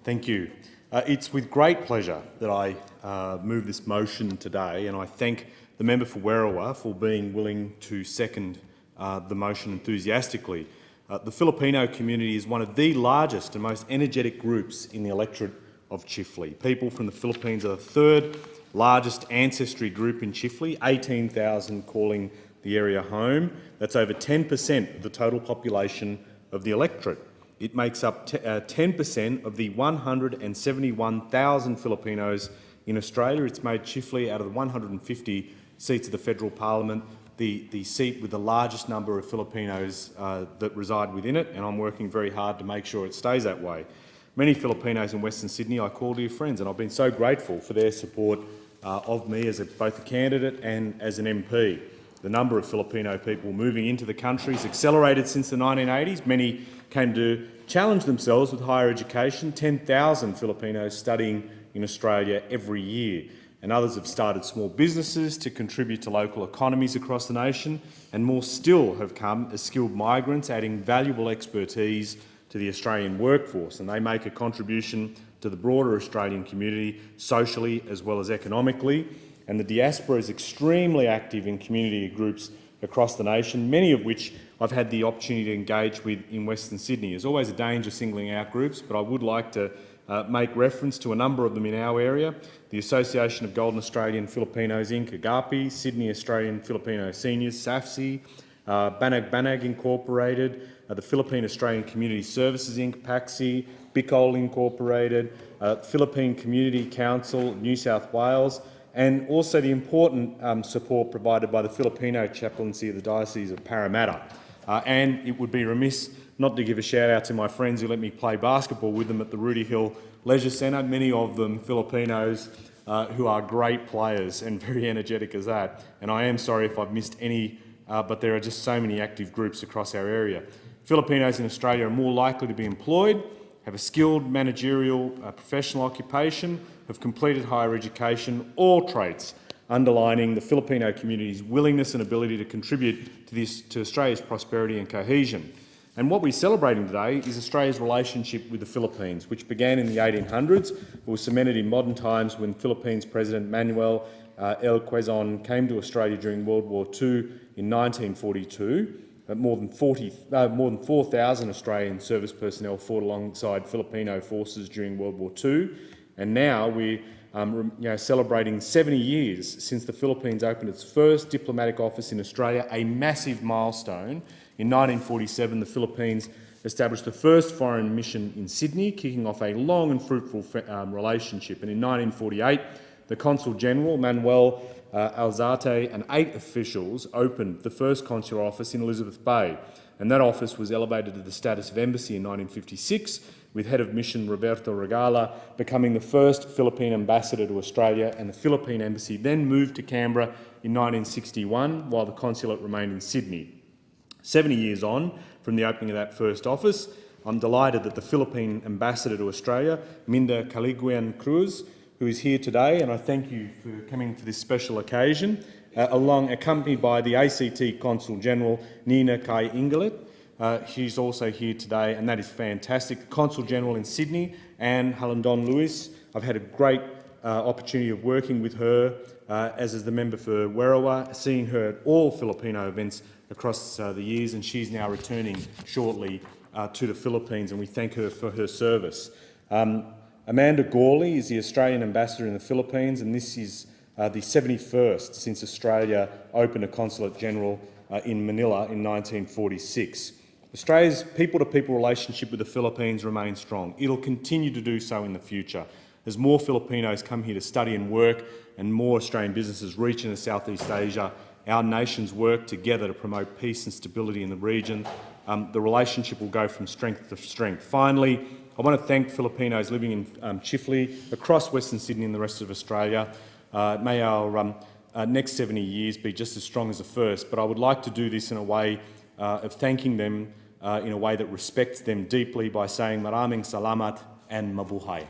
Thank you. It's with great pleasure that I move this motion today, and I thank the member for Werriwa for being willing to second the motion enthusiastically. The Filipino community is one of the largest and most energetic groups in the electorate of Chifley. People from the Philippines are the third largest ancestry group in Chifley, 18,000 calling the area home. That's over 10% of the total population of the electorate. It makes up 10% of the 171,000 Filipinos in Australia. It's made Chifley, out of the 150 seats of the federal parliament, the seat with the largest number of Filipinos that reside within it, and I'm working very hard to make sure it stays that way. Many Filipinos in Western Sydney I call dear friends, and I've been so grateful for their support of me as both a candidate and as an MP. The number of Filipino people moving into the country has accelerated since the 1980s. Many came to challenge themselves with higher education, 10,000 Filipinos studying in Australia every year. And others have started small businesses to contribute to local economies across the nation, and more still have come as skilled migrants, adding valuable expertise to the Australian workforce, and they make a contribution to the broader Australian community socially as well as economically. And the diaspora is extremely active in community groups across the nation, many of which I've had the opportunity to engage with in Western Sydney. There's always a danger singling out groups, but I would like to make reference to a number of them in our area: the Association of Golden Australian Filipinos Inc, AGAPI, Sydney Australian Filipino Seniors, SAFSI, Banag Banag Incorporated, the Philippine Australian Community Services Inc, PAXI, Bicol Incorporated, Philippine Community Council, New South Wales, and also the important support provided by the Filipino Chaplaincy of the Diocese of Parramatta. And it would be remiss not to give a shout out to my friends who let me play basketball with them at the Rooty Hill Leisure Centre, many of them Filipinos who are great players and very energetic as that. And I am sorry if I've missed any, but there are just so many active groups across our area. Filipinos in Australia are more likely to be employed, have a skilled managerial professional occupation, have completed higher education, all traits underlining the Filipino community's willingness and ability to contribute to Australia's prosperity and cohesion. And what we're celebrating today is Australia's relationship with the Philippines, which began in the 1800s, but was cemented in modern times when Philippines President Manuel L. Quezon came to Australia during World War II in 1942. More than 4,000 Australian service personnel fought alongside Filipino forces during World War II, and now we're celebrating 70 years since the Philippines opened its first diplomatic office in Australia, a massive milestone. In 1947, the Philippines established the first foreign mission in Sydney, kicking off a long and fruitful relationship. And in 1948, the Consul General, Manuel Alzate, and 8 officials opened the first consular office in Elizabeth Bay. And that office was elevated to the status of embassy in 1956, with head of mission Roberto Regala becoming the first Philippine ambassador to Australia, and the Philippine embassy then moved to Canberra in 1961, while the consulate remained in Sydney. 70 years on from the opening of that first office, I'm delighted that the Philippine ambassador to Australia, Minda Caliguan Cruz, who is here today, and I thank you for coming for this special occasion, accompanied by the ACT Consul General, Nina Kai Ingelet. She's also here today, and that is fantastic. The Consul General in Sydney, Anne Halandon Lewis. I've had a great opportunity of working with her, as is the member for Werriwa, seeing her at all Filipino events across the years, and she's now returning shortly to the Philippines, and we thank her for her service. Amanda Gawley is the Australian ambassador in the Philippines, and this is the 71st since Australia opened a consulate general in Manila in 1946. Australia's people-to-people relationship with the Philippines remains strong. It'll continue to do so in the future as more Filipinos come here to study and work, and more Australian businesses reach into Southeast Asia. Our nations work together to promote peace and stability in the region. The relationship will go from strength to strength. Finally, I want to thank Filipinos living in Chifley, across Western Sydney and the rest of Australia. May our next 70 years be just as strong as the first, but I would like to do this in a way of thanking them in a way that respects them deeply by saying maraming salamat and mabuhay.